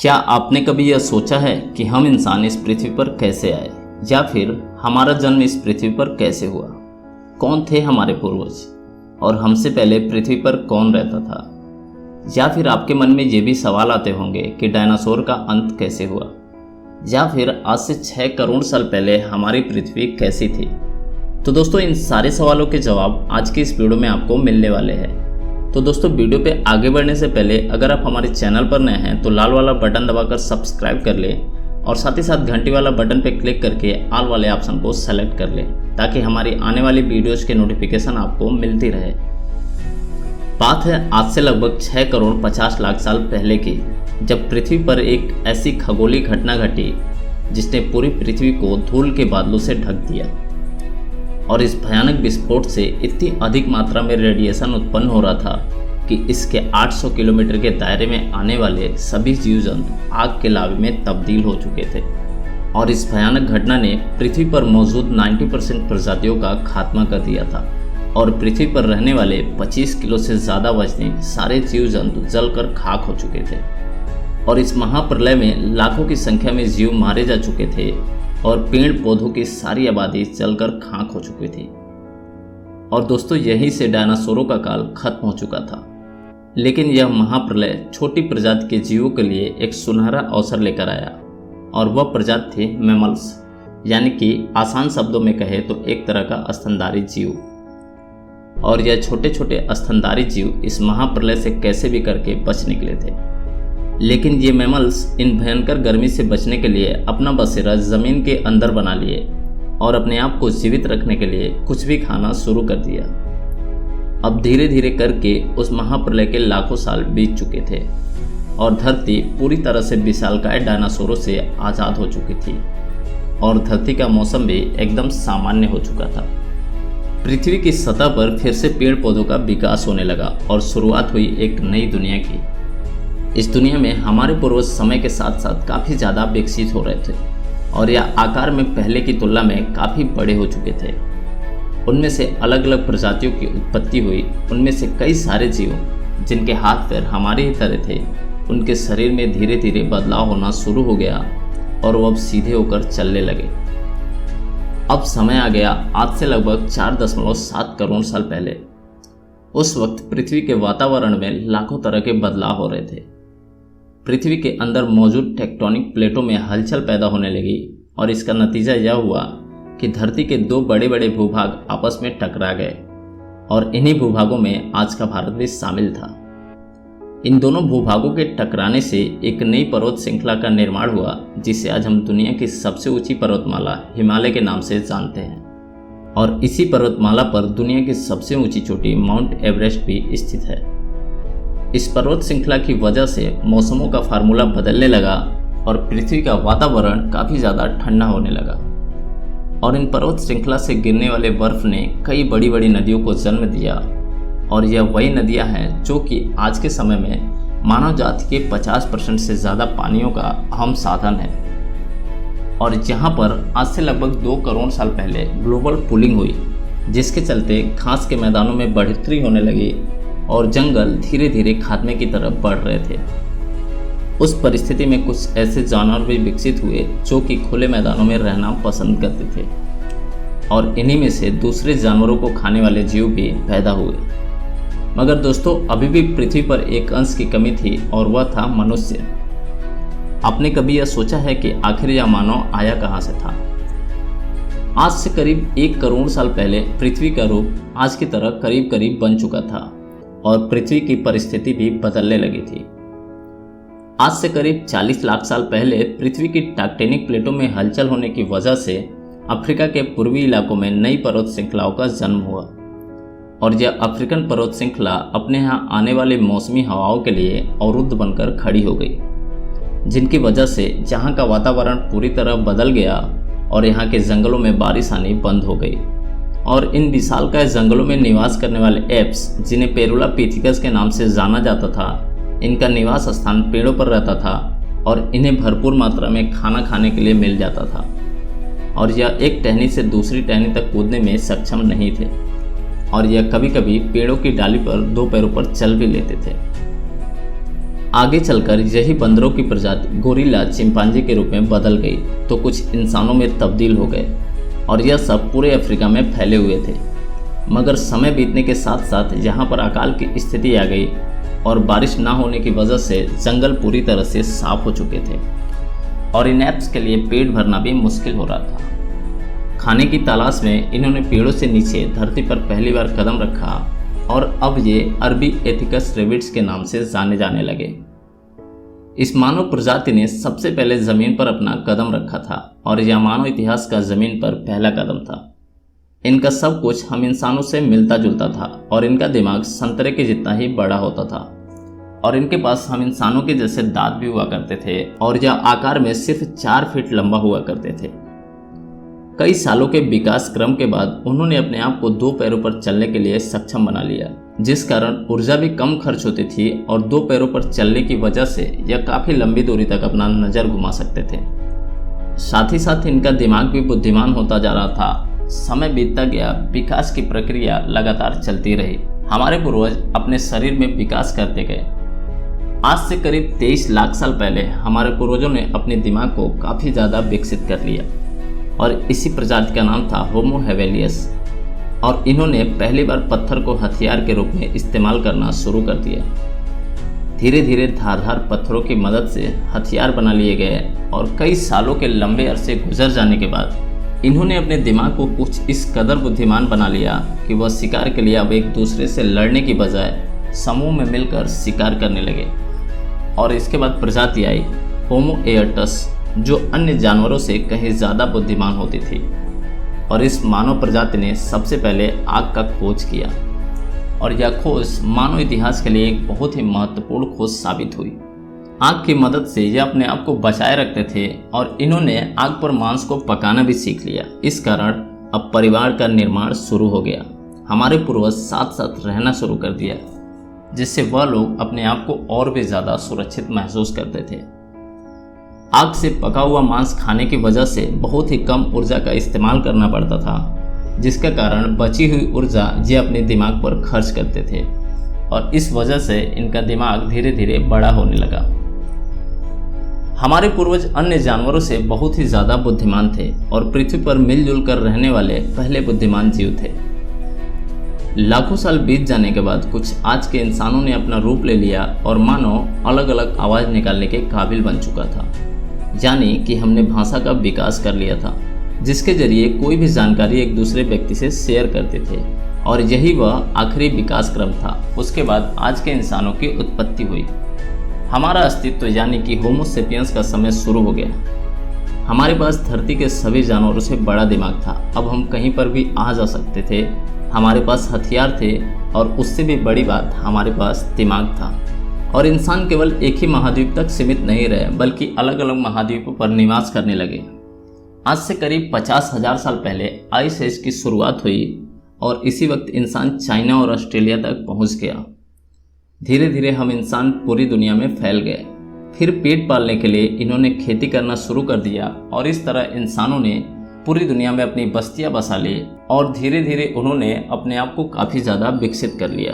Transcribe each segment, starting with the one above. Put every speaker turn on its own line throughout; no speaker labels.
क्या आपने कभी यह सोचा है कि हम इंसान इस पृथ्वी पर कैसे आए, या फिर हमारा जन्म इस पृथ्वी पर कैसे हुआ? कौन थे हमारे पूर्वज और हमसे पहले पृथ्वी पर कौन रहता था? या फिर आपके मन में ये भी सवाल आते होंगे कि डायनासोर का अंत कैसे हुआ, या फिर आज से 6 करोड़ साल पहले हमारी पृथ्वी कैसी थी? तो दोस्तों, इन सारे सवालों के जवाब आज की इस वीडियो में आपको मिलने वाले हैं। तो दोस्तों, वीडियो पे आगे बढ़ने से पहले अगर आप हमारे चैनल पर नए हैं तो लाल वाला बटन दबाकर सब्सक्राइब कर ले और साथ ही साथ घंटी वाला बटन पे क्लिक करके ऑल वाले ऑप्शन को सेलेक्ट कर ले, ताकि हमारी आने वाली वीडियोस के नोटिफिकेशन आपको मिलती रहे। बात है आज से लगभग 6 करोड़ 50 लाख साल पहले की, जब पृथ्वी पर एक ऐसी खगोलीय घटना घटी जिसने पूरी पृथ्वी को धूल के बादलों से ढक दिया। और इस भयानक विस्फोट से इतनी अधिक मात्रा में रेडिएशन उत्पन्न हो रहा था कि इसके 800 किलोमीटर के दायरे में आने वाले सभी जीव जंतु आग के लावे में तब्दील हो चुके थे। और इस भयानक घटना ने पृथ्वी पर मौजूद 90% प्रजातियों का खात्मा कर दिया था और पृथ्वी पर रहने वाले 25 किलो से ज़्यादा वजनी सारे जीव जंतु जलकर खाक हो चुके थे। और इस महाप्रलय में लाखों की संख्या में जीव मारे जा चुके थे और पेड़ पौधों की सारी आबादी जलकर खाक हो चुकी थी। और दोस्तों, यहीं से डायनासोरों का काल खत्म हो चुका था। लेकिन यह महाप्रलय छोटी प्रजाति के जीवों के लिए एक सुनहरा अवसर लेकर आया, और वह प्रजाति थे मैमल्स, यानी कि आसान शब्दों में कहे तो एक तरह का स्तनधारी जीव। और यह छोटे छोटे स्तनधारी जीव इस महाप्रलय से कैसे भी करके बच निकले थे। लेकिन ये मैमल्स इन भयंकर गर्मी से बचने के लिए अपना बसेरा जमीन के अंदर बना लिए और अपने आप को जीवित रखने के लिए कुछ भी खाना शुरू कर दिया। अब धीरे धीरे करके उस महाप्रलय के लाखों साल बीत चुके थे और धरती पूरी तरह से विशालकाय डायनासोरों से आज़ाद हो चुकी थी और धरती का मौसम भी एकदम सामान्य हो चुका था। पृथ्वी की सतह पर फिर से पेड़ पौधों का विकास होने लगा और शुरुआत हुई एक नई दुनिया की। इस दुनिया में हमारे पूर्वज समय के साथ साथ काफ़ी ज़्यादा विकसित हो रहे थे और यह आकार में पहले की तुलना में काफ़ी बड़े हो चुके थे। उनमें से अलग अलग प्रजातियों की उत्पत्ति हुई। उनमें से कई सारे जीव जिनके हाथ पैर हमारे ही तरह थे, उनके शरीर में धीरे धीरे बदलाव होना शुरू हो गया और वो अब सीधे होकर चलने लगे। अब समय आ गया आज से लगभग 4.7 करोड़ साल पहले। उस वक्त पृथ्वी के वातावरण में लाखों तरह के बदलाव हो रहे थे। पृथ्वी के अंदर मौजूद टेक्टोनिक प्लेटों में हलचल पैदा होने लगी और इसका नतीजा यह हुआ कि धरती के 2 बड़े बड़े भूभाग आपस में टकरा गए और इन्हीं भूभागों में आज का भारत भी शामिल था। इन दोनों भूभागों के टकराने से एक नई पर्वत श्रृंखला का निर्माण हुआ, जिसे आज हम दुनिया की सबसे ऊंची पर्वतमाला हिमालय के नाम से जानते हैं। और इसी पर्वतमाला पर दुनिया की सबसे ऊंची चोटी माउंट एवरेस्ट भी स्थित है। इस पर्वत श्रृंखला की वजह से मौसमों का फार्मूला बदलने लगा और पृथ्वी का वातावरण काफ़ी ज़्यादा ठंडा होने लगा। और इन पर्वत श्रृंखला से गिरने वाले बर्फ ने कई बड़ी बड़ी नदियों को जन्म दिया, और यह वही नदियां हैं जो कि आज के समय में मानव जाति के 50% से ज़्यादा पानियों का अहम साधन है। और यहाँ पर आज से लगभग 2 करोड़ साल पहले ग्लोबल कूलिंग हुई, जिसके चलते घास के मैदानों में बढ़ोतरी होने लगी और जंगल धीरे धीरे खात्मे की तरफ बढ़ रहे थे। उस परिस्थिति में कुछ ऐसे जानवर भी विकसित हुए जो कि खुले मैदानों में रहना पसंद करते थे, और इन्हीं में से दूसरे जानवरों को खाने वाले जीव भी पैदा हुए। मगर दोस्तों, अभी भी पृथ्वी पर एक अंश की कमी थी, और वह था मनुष्य। आपने कभी यह सोचा है कि आखिर यह मानव आया कहाँ से था? आज से करीब 1 करोड़ साल पहले पृथ्वी का रूप आज की तरह करीब करीब बन चुका था और पृथ्वी की परिस्थिति भी बदलने लगी थी। आज से करीब 40 लाख साल पहले पृथ्वी की टेक्टोनिक प्लेटों में हलचल होने की वजह से अफ्रीका के पूर्वी इलाकों में नई पर्वत श्रृंखलाओं का जन्म हुआ, और यह अफ्रीकन पर्वत श्रृंखला अपने यहाँ आने वाले मौसमी हवाओं के लिए अवरुद्ध बनकर खड़ी हो गई, जिनकी वजह से यहाँ का वातावरण पूरी तरह बदल गया और यहाँ के जंगलों में बारिश आनी बंद हो गई। और इन विशालकाय जंगलों में निवास करने वाले एप्स, जिन्हें पेरुला पिथिकस के नाम से जाना जाता था, इनका निवास स्थान पेड़ों पर रहता था और इन्हें भरपूर मात्रा में खाना खाने के लिए मिल जाता था, और यह एक टहनी से दूसरी टहनी तक कूदने में सक्षम नहीं थे, और यह कभी कभी पेड़ों की डाली पर 2 पैरों पर चल भी लेते थे। आगे चलकर यही बंदरों की प्रजाति गोरिल्ला चिंपांजी के रूप में बदल गई तो कुछ इंसानों में तब्दील हो गए और यह सब पूरे अफ्रीका में फैले हुए थे। मगर समय बीतने के साथ साथ यहाँ पर अकाल की स्थिति आ गई और बारिश ना होने की वजह से जंगल पूरी तरह से साफ हो चुके थे और इन एप्स के लिए पेट भरना भी मुश्किल हो रहा था। खाने की तलाश में इन्होंने पेड़ों से नीचे धरती पर पहली बार कदम रखा और अब ये अरबी एथिकस रेबिट्स के नाम से जाने जाने लगे। इस मानव प्रजाति ने सबसे पहले जमीन पर अपना कदम रखा था और यह मानव इतिहास का जमीन पर पहला कदम था। इनका सब कुछ हम इंसानों से मिलता जुलता था और इनका दिमाग संतरे के जितना ही बड़ा होता था और इनके पास हम इंसानों के जैसे दांत भी हुआ करते थे और यह आकार में सिर्फ 4 फीट लंबा हुआ करते थे। कई सालों के विकास क्रम के बाद उन्होंने अपने आप को 2 पैरों पर चलने के लिए सक्षम बना लिया, जिस कारण ऊर्जा भी कम खर्च होती थी और 2 पैरों पर चलने की वजह से यह काफी लंबी दूरी तक अपना नजर घुमा सकते थे। साथ ही साथ इनका दिमाग भी बुद्धिमान होता जा रहा था। समय बीतता गया, विकास की प्रक्रिया लगातार चलती रही। हमारे पूर्वज अपने शरीर में विकास करते गए। आज से करीब 23 लाख साल पहले हमारे पूर्वजों ने अपने दिमाग को काफी ज्यादा विकसित कर लिया और इसी प्रजाति का नाम था होमो हेवेलियस और इन्होंने पहली बार पत्थर को हथियार के रूप में इस्तेमाल करना शुरू कर दिया। धीरे धीरे धारदार पत्थरों की मदद से हथियार बना लिए गए और कई सालों के लंबे अरसे गुजर जाने के बाद इन्होंने अपने दिमाग को कुछ इस कदर बुद्धिमान बना लिया कि वह शिकार के लिए अब एक दूसरे से लड़ने की बजाय समूह में मिलकर शिकार करने लगे और इसके बाद प्रजाति आई होमो इरेक्टस, जो अन्य जानवरों से कहीं ज़्यादा बुद्धिमान होती थी और इस मानव प्रजाति ने सबसे पहले आग का खोज किया और यह खोज मानव इतिहास के लिए एक बहुत ही महत्वपूर्ण खोज साबित हुई। आग की मदद से यह अपने आप को बचाए रखते थे और इन्होंने आग पर मांस को पकाना भी सीख लिया। इस कारण अब परिवार का निर्माण शुरू हो गया। हमारे पूर्वज साथ साथ रहना शुरू कर दिया, जिससे वह लोग अपने आप को और भी ज़्यादा सुरक्षित महसूस करते थे। आग से पका हुआ मांस खाने की वजह से बहुत ही कम ऊर्जा का इस्तेमाल करना पड़ता था, जिसके कारण बची हुई ऊर्जा ये अपने दिमाग पर खर्च करते थे और इस वजह से इनका दिमाग धीरे धीरे बड़ा होने लगा। हमारे पूर्वज अन्य जानवरों से बहुत ही ज़्यादा बुद्धिमान थे और पृथ्वी पर मिलजुल कर रहने वाले पहले बुद्धिमान जीव थे। लाखों साल बीत जाने के बाद कुछ आज के इंसानों ने अपना रूप ले लिया और मानो अलग अलग आवाज़ निकालने के काबिल बन चुका था, यानी कि हमने भाषा का विकास कर लिया था, जिसके जरिए कोई भी जानकारी एक दूसरे व्यक्ति से शेयर करते थे और यही वह आखिरी विकास क्रम था। उसके बाद आज के इंसानों की उत्पत्ति हुई। हमारा अस्तित्व यानी कि होमो सेपियंस का समय शुरू हो गया। हमारे पास धरती के सभी जानवरों से बड़ा दिमाग था। अब हम कहीं पर भी आ जा सकते थे। हमारे पास हथियार थे और उससे भी बड़ी बात, हमारे पास दिमाग था। और इंसान केवल एक ही महाद्वीप तक सीमित नहीं रहे, बल्कि अलग अलग महाद्वीपों पर निवास करने लगे। आज से करीब 50,000 साल पहले आइस एज की शुरुआत हुई और इसी वक्त इंसान चाइना और ऑस्ट्रेलिया तक पहुंच गया। धीरे धीरे हम इंसान पूरी दुनिया में फैल गए। फिर पेट पालने के लिए इन्होंने खेती करना शुरू कर दिया और इस तरह इंसानों ने पूरी दुनिया में अपनी बस्तियां बसा ली और धीरे धीरे उन्होंने अपने आप को काफ़ी ज़्यादा विकसित कर लिया।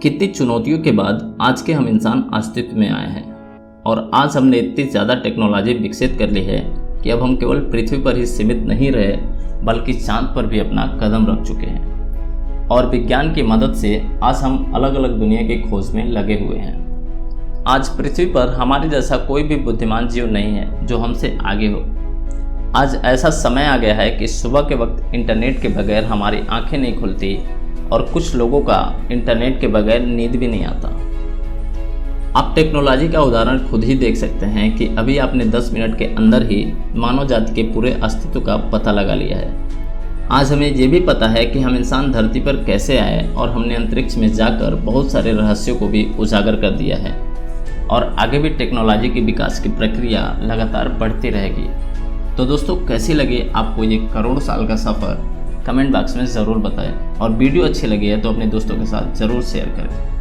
कितनी चुनौतियों के बाद आज के हम इंसान अस्तित्व में आए हैं और आज हमने इतनी ज़्यादा टेक्नोलॉजी विकसित कर ली है कि अब हम केवल पृथ्वी पर ही सीमित नहीं रहे, बल्कि चांद पर भी अपना कदम रख चुके हैं और विज्ञान की मदद से आज हम अलग अलग दुनिया की खोज में लगे हुए हैं। आज पृथ्वी पर हमारे जैसा कोई भी बुद्धिमान जीव नहीं है जो हमसे आगे हो। आज ऐसा समय आ गया है कि सुबह के वक्त इंटरनेट के बगैर हमारी आंखें नहीं खुलती और कुछ लोगों का इंटरनेट के बगैर नींद भी नहीं आता। आप टेक्नोलॉजी का उदाहरण खुद ही देख सकते हैं कि अभी आपने 10 मिनट के अंदर ही मानव जाति के पूरे अस्तित्व का पता लगा लिया है। आज हमें ये भी पता है कि हम इंसान धरती पर कैसे आए और हमने अंतरिक्ष में जाकर बहुत सारे रहस्यों को भी उजागर कर दिया है और आगे भी टेक्नोलॉजी की विकास की प्रक्रिया लगातार बढ़ती रहेगी। तो दोस्तों, कैसी लगी आपको ये करोड़ साल का सफ़र? कमेंट बॉक्स में ज़रूर बताएं और वीडियो अच्छी लगी है तो अपने दोस्तों के साथ ज़रूर शेयर करें।